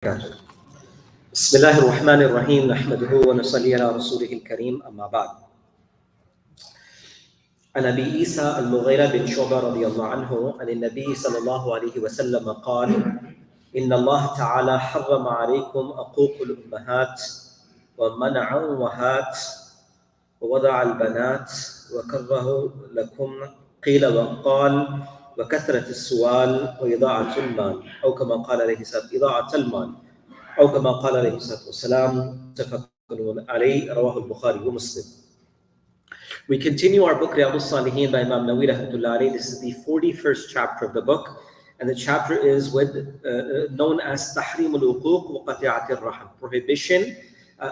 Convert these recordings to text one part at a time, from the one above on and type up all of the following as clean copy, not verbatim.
وبركاته. بسم الله الرحمن الرحيم نحمده ونصلي على رسوله الكريم أما بعد. عن أبي عيسى المغيرة بن شعبة رضي الله عنه عن النبي صلى الله عليه وسلم قال: إن الله تعالى حرم عليكم عقوق الأمهات ومنع الأمهات ووضع البنات وكره لكم قيل وقال وكثرة السؤال وإضاعة المال أو كما قال عليه الصلاة إضاعة المال أو كما قال عليه الصلاة والسلام متفق عليه رواه البخاري ومسلم. We continue our book Riyad-us Saliheen by Imam Nawawi rahmatullah alayhi. This is the 41st chapter of the book, and the chapter is known as Tahrim al-Uquq wa Qati'at al-Rahim, prohibition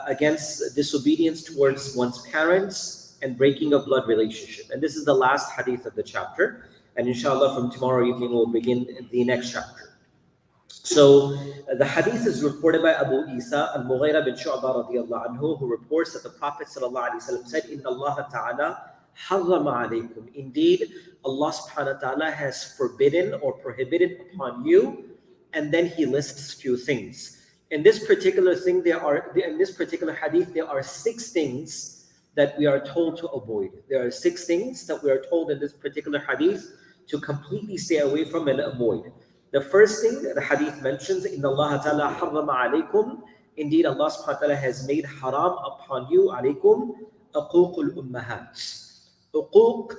against disobedience towards one's parents and breaking a blood relationship. And this is the last hadith of the chapter, and inshallah from tomorrow evening we'll begin the next chapter. So the hadith is reported by Abu Isa al-Mughira bin Shu'bah radiyallahu anhu, who reports that the Prophet sallallahu alaihi wasallam said, "Inna Allah ta'ala harrama alaykum." Indeed, Allah subhanahu wa ta'ala has forbidden or prohibited upon you, and then he lists few things. In this particular hadith, there are 6 things that we are told to avoid. There are 6 things that we are told in this particular hadith to completely stay away from and avoid. The first thing that the hadith mentions, Inna Allah ta'ala harrama alaykum. Indeed, Allah subhanahu wa ta'ala has made haram upon you, alaykum, uququl ummahat. Uquq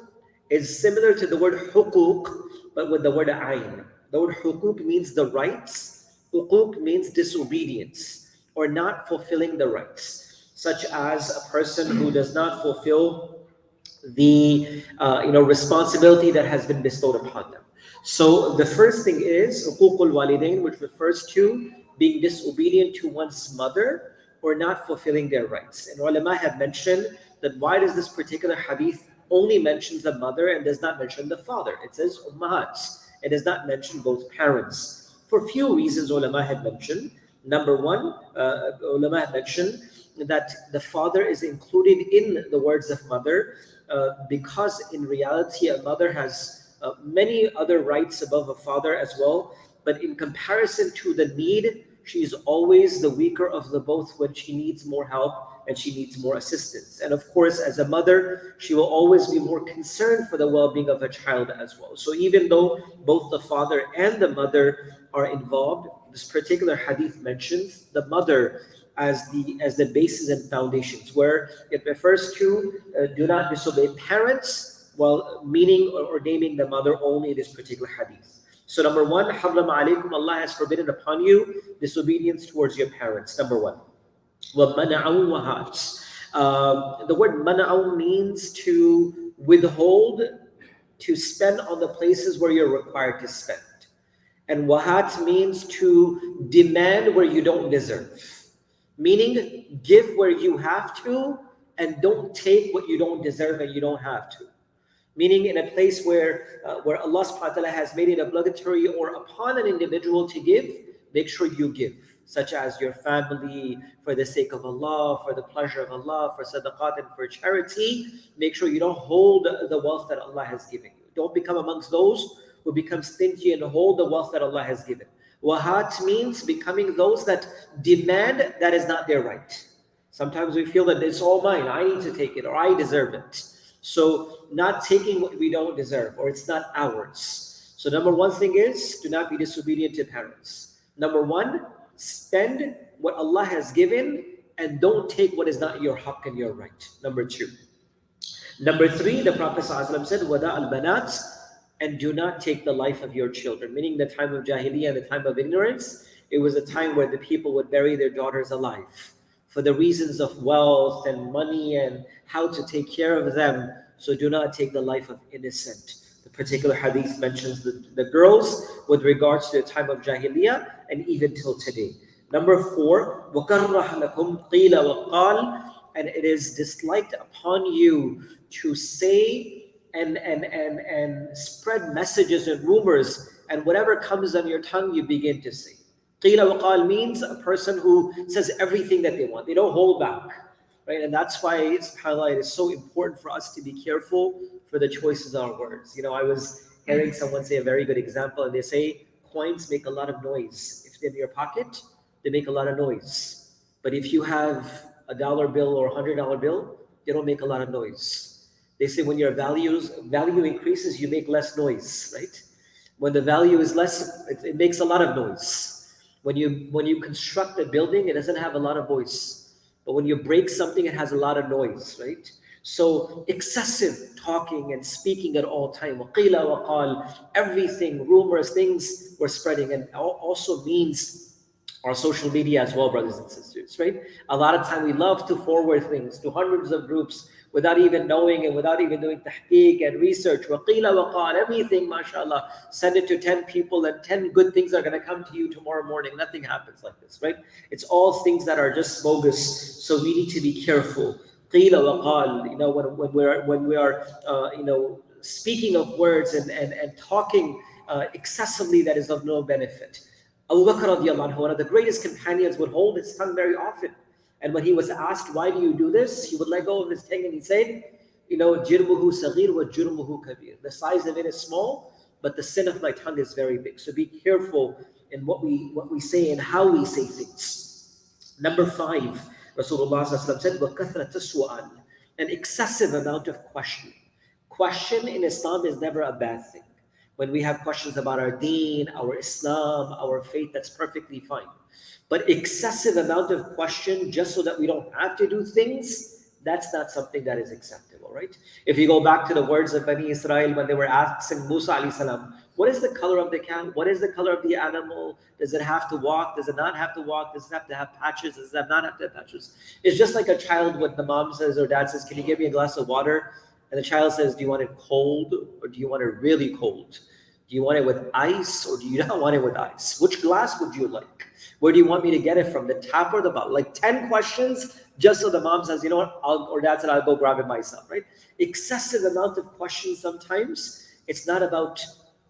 is similar to the word huquq, but with the word ayn. The word huquq means the rights. Uquq means disobedience or not fulfilling the rights, such as a person who does not fulfill the responsibility that has been bestowed upon them. So the first thing is uququl walidain, which refers to being disobedient to one's mother or not fulfilling their rights. And ulama have mentioned that why does this particular hadith only mentions the mother and does not mention the father? It says ummahat. It does not mention both parents. For few reasons ulama had mentioned. Number one, ulama had mentioned that the father is included in the words of mother because in reality a mother has many other rights above a father as well, but in comparison to the need, she's always the weaker of the both when she needs more help and she needs more assistance. And of course, as a mother, she will always be more concerned for the well-being of a child as well. So even though both the father and the mother are involved, this particular hadith mentions the mother as the basis and foundations, where it refers to do not disobey parents, while meaning or naming the mother only in this particular hadith. So number one, harrama alaykum, Allah has forbidden upon you disobedience towards your parents. Number one. Wa mana'u wahat. The word mana'u means to withhold, to spend on the places where you're required to spend. And wahat means to demand where you don't deserve. Meaning, give where you have to and don't take what you don't deserve and you don't have to. Meaning in a place where Allah subhanahu wa ta'ala has made it obligatory or upon an individual to give, make sure you give, such as your family, for the sake of Allah, for the pleasure of Allah, for sadaqat and for charity. Make sure you don't hold the wealth that Allah has given you. Don't become amongst those who become stingy and hold the wealth that Allah has given. Wahat means becoming those that demand that is not their right. Sometimes we feel that it's all mine, I need to take it, or I deserve it. So not taking what we don't deserve, or it's not ours. So number one thing is, do not be disobedient to parents. Number one, spend what Allah has given and don't take what is not your haqq and your right. Number two. Number three, the Prophet ﷺ said, wada al-banat, and do not take the life of your children. Meaning the time of Jahiliyyah and the time of ignorance, it was a time where the people would bury their daughters alive for the reasons of wealth and money and how to take care of them. So do not take the life of innocent. The particular hadith mentions the girls with regards to the time of Jahiliyyah and even till today. Number 4, وَكَرَّهَ لَكُمْ قِيلَ وَقَالَ, and it is disliked upon you to say and spread messages and rumors, and whatever comes on your tongue you begin to say. Qila waqal means a person who says everything that they want. They don't hold back, right? And that's why, subhanAllah, it is so important for us to be careful for the choices of our words. I was hearing someone say a very good example, and they say coins make a lot of noise if they're in your pocket, They make a lot of noise. But if you have a dollar bill or $100 bill, they don't make a lot of noise. They say when your value increases, you make less noise, right? When the value is less, it makes a lot of noise. When you construct a building, it doesn't have a lot of voice. But when you break something, it has a lot of noise, right? So excessive talking and speaking at all time, وَقِيلَ وَقَالَ, everything, rumors, things were spreading, and also means our social media as well, brothers and sisters, right? A lot of time we love to forward things to hundreds of groups without even knowing and without even doing tahqiq and research. وَقِيلَ وَقَالَ, everything, mashallah. Send it to 10 people and 10 good things are going to come to you tomorrow morning. Nothing happens like this, right? It's all things that are just bogus. So we need to be careful. قِيلَ وَقَالَ, when we are, speaking of words and talking excessively, that is of no benefit. Abu Bakr radiallahu anhu, one of the greatest companions, would hold his tongue very often. And when he was asked, why do you do this? He would let go of his tongue and he said, جِرْمُهُ صَغِيرٌ وَجُرْمُهُ كَبِيرٌ. The size of it is small, but the sin of my tongue is very big. So be careful in what we say and how we say things. Number 5, Rasulullah said, وَكَثْرَةَ السُّؤَالِ, an excessive amount of questioning. Question in Islam is never a bad thing. When we have questions about our deen, our Islam, our faith, that's perfectly fine. But excessive amount of question just so that we don't have to do things, that's not something that is acceptable, right? If you go back to the words of Bani Israel when they were asking Musa alayhi salam, what is the color of the cow? What is the color of the animal? Does it have to walk? Does it not have to walk? Does it have to have patches? Does it not have to have patches? It's just like a child when the mom says or dad says, can you give me a glass of water? And the child says, do you want it cold or do you want it really cold? Do you want it with ice or do you not want it with ice? Which glass would you like? Where do you want me to get it from? The tap or the bottle? Like 10 questions just so the mom says, you know what, or dad said, I'll go grab it myself, right? Excessive amount of questions sometimes. It's not about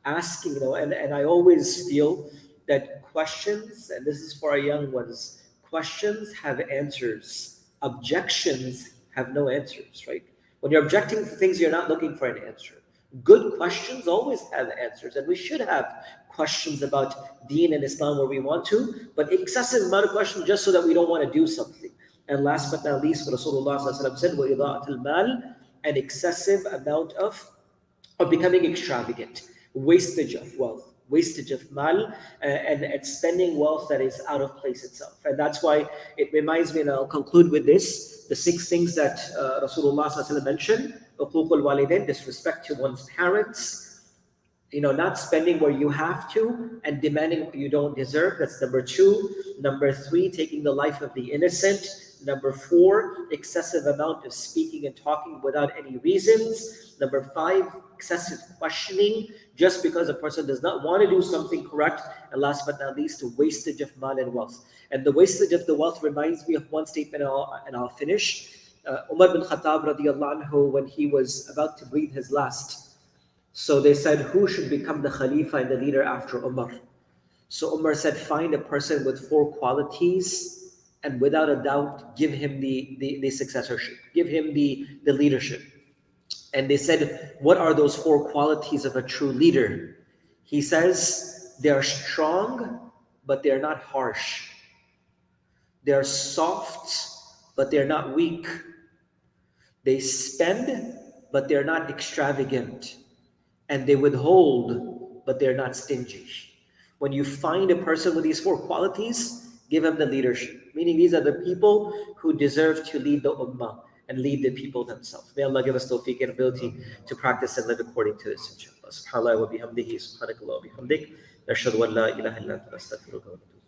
asking, and I always feel that questions, and this is for our young ones, questions have answers. Objections have no answers, right? When you're objecting to things, you're not looking for an answer. Good questions always have answers, and we should have questions about deen and Islam where we want to, but excessive amount of questions just so that we don't want to do something. And last but not least, what Rasulullah said, وَإِضَاءَةُ الْمَالِ, an excessive amount of becoming extravagant, wastage of wealth, wastage of mal, and spending wealth that is out of place itself. And that's why it reminds me, and I'll conclude with this, the 6 things that Rasulullah mentioned: uquq al-walidain, disrespect to one's parents, not spending where you have to and demanding what you don't deserve. That's number 2. Number 3, taking the life of the innocent. Number 4, excessive amount of speaking and talking without any reasons. Number 5, excessive questioning just because a person does not want to do something correct. And last but not least, the wastage of mal and wealth. And the wastage of the wealth reminds me of one statement, and I'll finish. Umar bin Khattab radiallahu anhu, when he was about to breathe his last, so they said, who should become the Khalifa and the leader after Umar? So Umar said, find a person with 4 qualities, and without a doubt, give him the successorship, give him the leadership. And they said, what are those 4 qualities of a true leader? He says, they are strong, but they're not harsh. They're soft, but they're not weak. They spend, but they're not extravagant. And they withhold, but they're not stingy. When you find a person with these 4 qualities, give him the leadership. Meaning these are the people who deserve to lead the ummah and lead the people themselves. May Allah give us tawfiq and ability to practice and live according to this, inshallah. Subhanallah wa bihamdihi, subhanakallah wa bihamdik. Nashhadu an la ilaha illa anta, nastaghfiruka wa natubu.